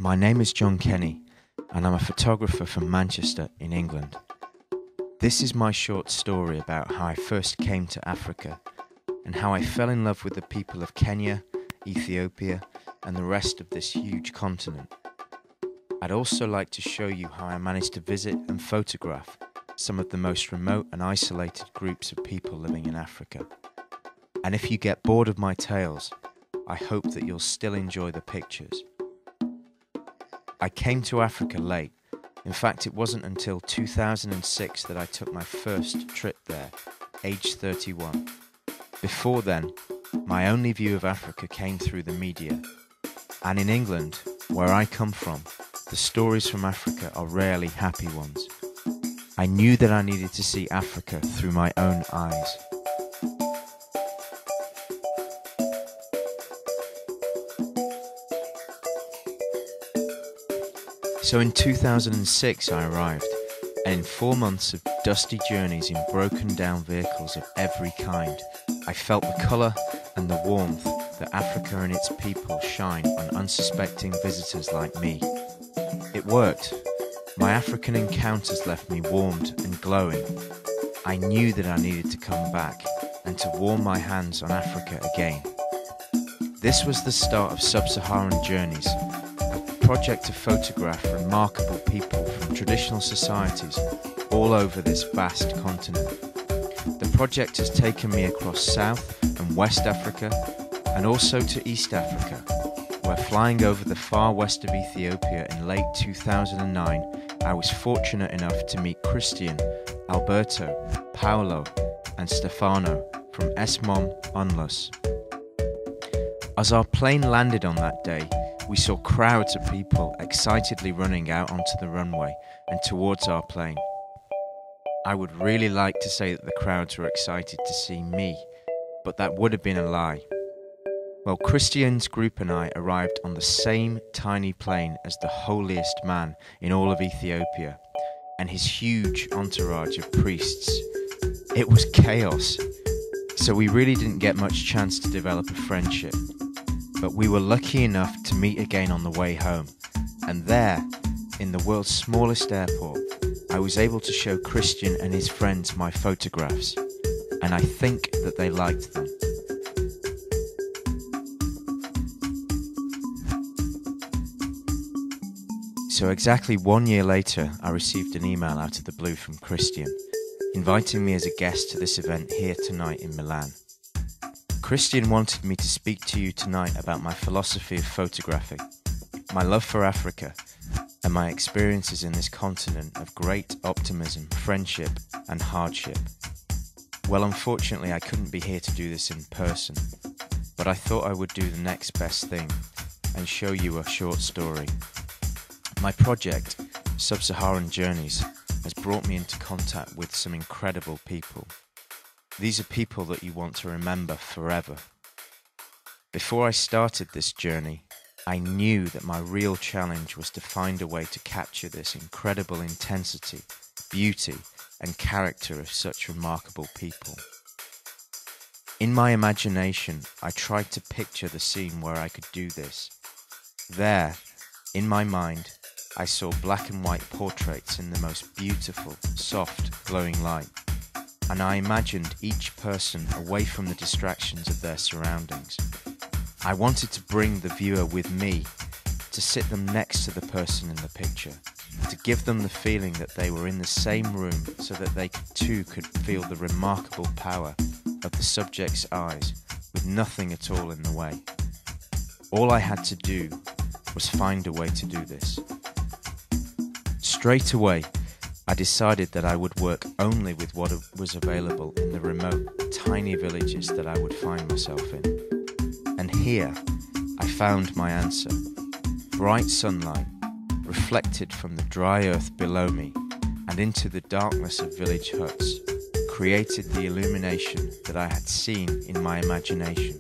My name is John Kenny, and I'm a photographer from Manchester in England. This is my short story about how I first came to Africa and how I fell in love with the people of Kenya, Ethiopia, and the rest of this huge continent. I'd also like to show you how I managed to visit and photograph some of the most remote and isolated groups of people living in Africa. And if you get bored of my tales, I hope that you'll still enjoy the pictures. I came to Africa late. In fact, it wasn't until 2006 that I took my first trip there, age 31. Before then, my only view of Africa came through the media. And in England, where I come from, the stories from Africa are rarely happy ones. I knew that I needed to see Africa through my own eyes. So in 2006 I arrived, and in 4 months of dusty journeys in broken down vehicles of every kind, I felt the colour and the warmth that Africa and its people shine on unsuspecting visitors like me. It worked. My African encounters left me warmed and glowing. I knew that I needed to come back and to warm my hands on Africa again. This was the start of Sub-Saharan Journeys, project to photograph remarkable people from traditional societies all over this vast continent. The project has taken me across South and West Africa and also to East Africa, where flying over the far west of Ethiopia in late 2009, I was fortunate enough to meet Christian, Alberto, Paolo and Stefano from SMOM UNLUS. As our plane landed on that day, we saw crowds of people excitedly running out onto the runway and towards our plane. I would really like to say that the crowds were excited to see me, but that would have been a lie. Well, Christian's group and I arrived on the same tiny plane as the holiest man in all of Ethiopia and his huge entourage of priests. It was chaos, so we really didn't get much chance to develop a friendship. But we were lucky enough to meet again on the way home, and there, in the world's smallest airport, I was able to show Christian and his friends my photographs, and I think that they liked them. So exactly 1 year later, I received an email out of the blue from Christian, inviting me as a guest to this event here tonight in Milan. Christian wanted me to speak to you tonight about my philosophy of photography, my love for Africa, and my experiences in this continent of great optimism, friendship, and hardship. Well, unfortunately, I couldn't be here to do this in person, but I thought I would do the next best thing and show you a short story. My project, Sub-Saharan Journeys, has brought me into contact with some incredible people. These are people that you want to remember forever. Before I started this journey, I knew that my real challenge was to find a way to capture this incredible intensity, beauty, and character of such remarkable people. In my imagination, I tried to picture the scene where I could do this. There, in my mind, I saw black and white portraits in the most beautiful, soft, glowing light. And I imagined each person away from the distractions of their surroundings. I wanted to bring the viewer with me, to sit them next to the person in the picture, to give them the feeling that they were in the same room so that they too could feel the remarkable power of the subject's eyes with nothing at all in the way. All I had to do was find a way to do this. Straight away, I decided that I would work only with what was available in the remote, tiny villages that I would find myself in. And here, I found my answer. Bright sunlight, reflected from the dry earth below me and into the darkness of village huts, created the illumination that I had seen in my imagination.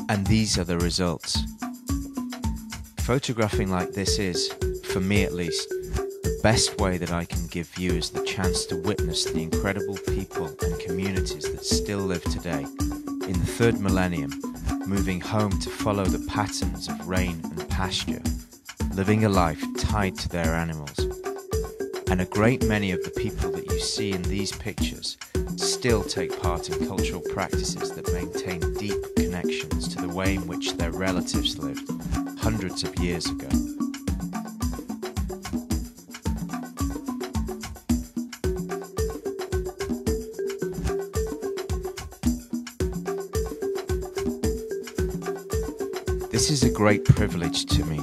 And these are the results. Photographing like this is, for me at least, the best way that I can give viewers the chance to witness the incredible people and communities that still live today, in the third millennium, moving home to follow the patterns of rain and pasture, living a life tied to their animals. And a great many of the people that you see in these pictures still take part in cultural practices that maintain deep connections to the way in which their relatives lived hundreds of years ago. This is a great privilege to me.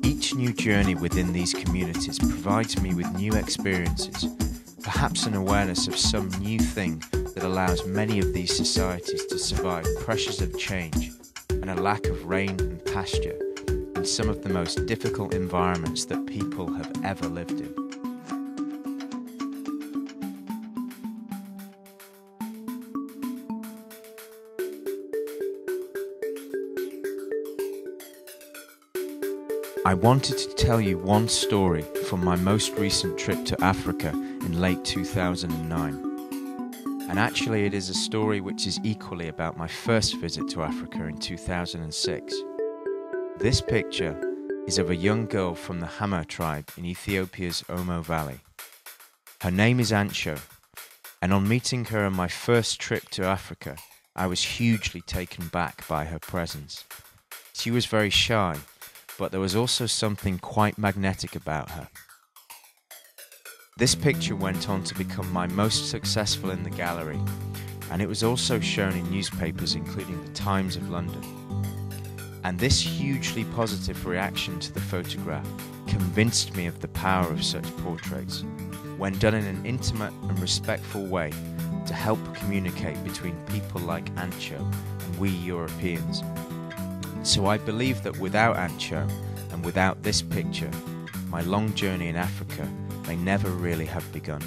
Each new journey within these communities provides me with new experiences, perhaps an awareness of some new thing that allows many of these societies to survive pressures of change and a lack of rain and pasture in some of the most difficult environments that people have ever lived in. I wanted to tell you one story from my most recent trip to Africa in late 2009. And actually it is a story which is equally about my first visit to Africa in 2006. This picture is of a young girl from the Hama tribe in Ethiopia's Omo Valley. Her name is Ancho, and on meeting her on my first trip to Africa, I was hugely taken back by her presence. She was very shy, but there was also something quite magnetic about her. This picture went on to become my most successful in the gallery, and it was also shown in newspapers including the Times of London. And this hugely positive reaction to the photograph convinced me of the power of such portraits, when done in an intimate and respectful way to help communicate between people like Ancho and we Europeans. So I believe that without Ancho and without this picture, my long journey in Africa may never really have begun.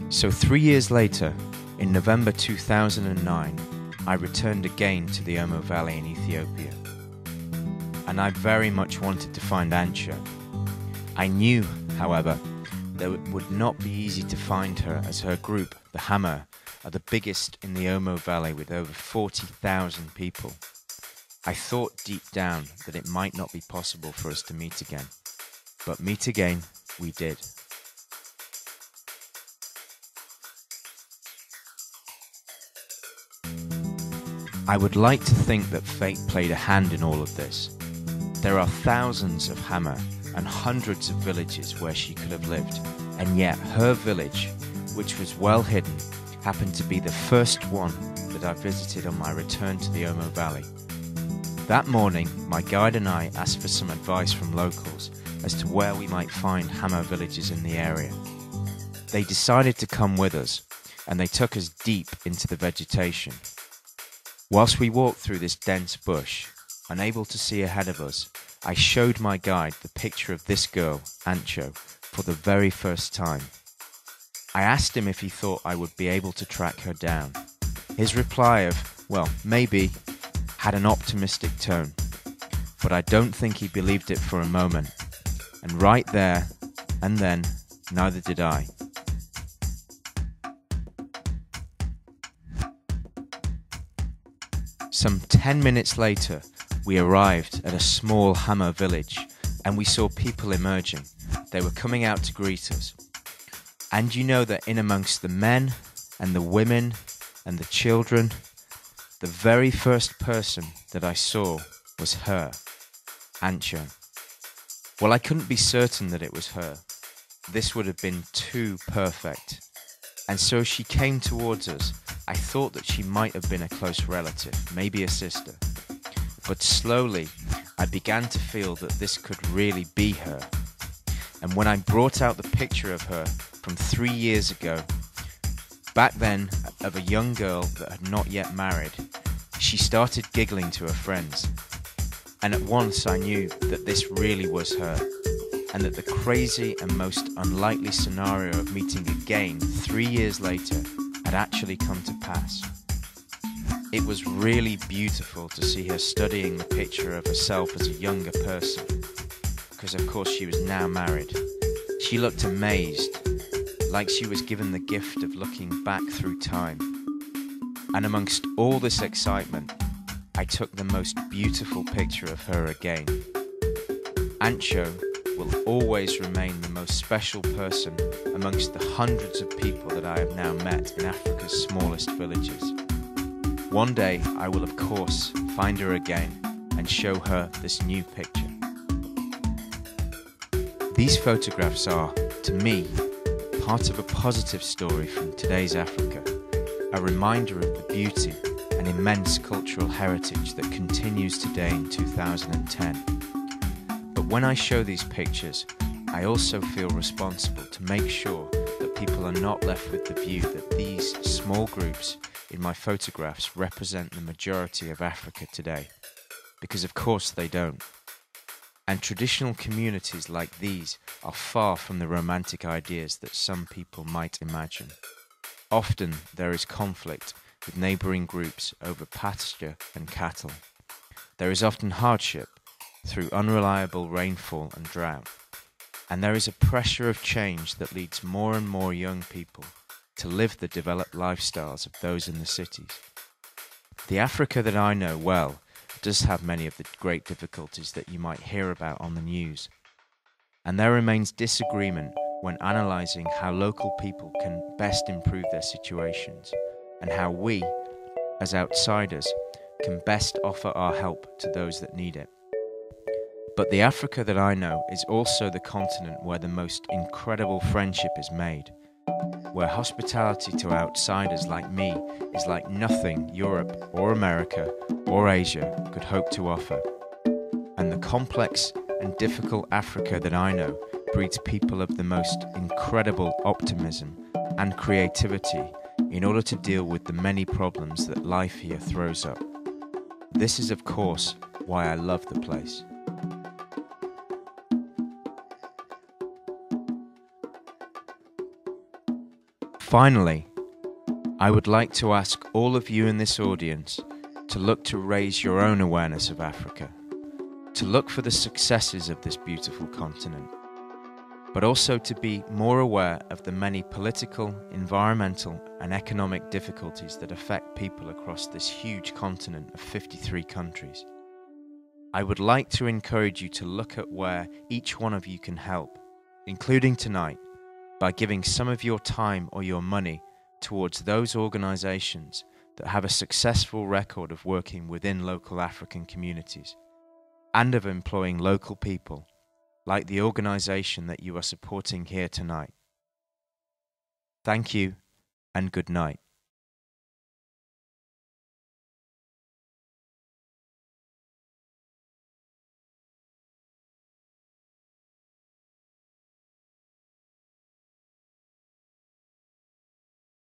So 3 years later, in November 2009, I returned again to the Omo Valley in Ethiopia. And I very much wanted to find Ancho. I knew, however, that it would not be easy to find her, as her group, the Hama, are the biggest in the Omo Valley with over 40,000 people. I thought deep down that it might not be possible for us to meet again. But meet again we did. I would like to think that fate played a hand in all of this. There are thousands of Hama and hundreds of villages where she could have lived, and yet her village, which was well hidden, happened to be the first one that I visited on my return to the Omo Valley. That morning, my guide and I asked for some advice from locals as to where we might find Hama villages in the area. They decided to come with us, and they took us deep into the vegetation. Whilst we walked through this dense bush, unable to see ahead of us, I showed my guide the picture of this girl, Ancho, for the very first time. I asked him if he thought I would be able to track her down. His reply of, well, maybe, had an optimistic tone, but I don't think he believed it for a moment. And right there and then, neither did I. Some 10 minutes later, we arrived at a small Hama village, and we saw people emerging. They were coming out to greet us. And you know that in amongst the men and the women and the children, the very first person that I saw was her, Ancho. Well, I couldn't be certain that it was her. This would have been too perfect. And so she came towards us. I thought that she might have been a close relative, maybe a sister. But slowly, I began to feel that this could really be her. And when I brought out the picture of her from 3 years ago, back then of a young girl that had not yet married, she started giggling to her friends. And at once I knew that this really was her, and that the crazy and most unlikely scenario of meeting again 3 years later had actually come to pass. It was really beautiful to see her studying the picture of herself as a younger person, because of course she was now married, She looked amazed, like she was given the gift of looking back through time. And amongst all this excitement, I took the most beautiful picture of her again. Ancho will always remain the most special person amongst the hundreds of people that I have now met in Africa's smallest villages. One day I will of course find her again and show her this new picture. These photographs are, to me, part of a positive story from today's Africa, a reminder of the beauty and immense cultural heritage that continues today in 2010. But when I show these pictures, I also feel responsible to make sure that people are not left with the view that these small groups in my photographs represent the majority of Africa today. Because of course they don't. And traditional communities like these are far from the romantic ideas that some people might imagine. Often there is conflict with neighbouring groups over pasture and cattle. There is often hardship through unreliable rainfall and drought. And there is a pressure of change that leads more and more young people to live the developed lifestyles of those in the cities. The Africa that I know well does have many of the great difficulties that you might hear about on the news. And there remains disagreement when analysing how local people can best improve their situations and how we, as outsiders, can best offer our help to those that need it. But the Africa that I know is also the continent where the most incredible friendship is made, where hospitality to outsiders like me is like nothing Europe or America or Asia could hope to offer. And the complex and difficult Africa that I know breeds people of the most incredible optimism and creativity in order to deal with the many problems that life here throws up. This is of course why I love the place. Finally, I would like to ask all of you in this audience to look to raise your own awareness of Africa, to look for the successes of this beautiful continent, but also to be more aware of the many political, environmental and economic difficulties that affect people across this huge continent of 53 countries. I would like to encourage you to look at where each one of you can help, including tonight, by giving some of your time or your money towards those organisations that have a successful record of working within local African communities and of employing local people, like the organisation that you are supporting here tonight. Thank you and good night.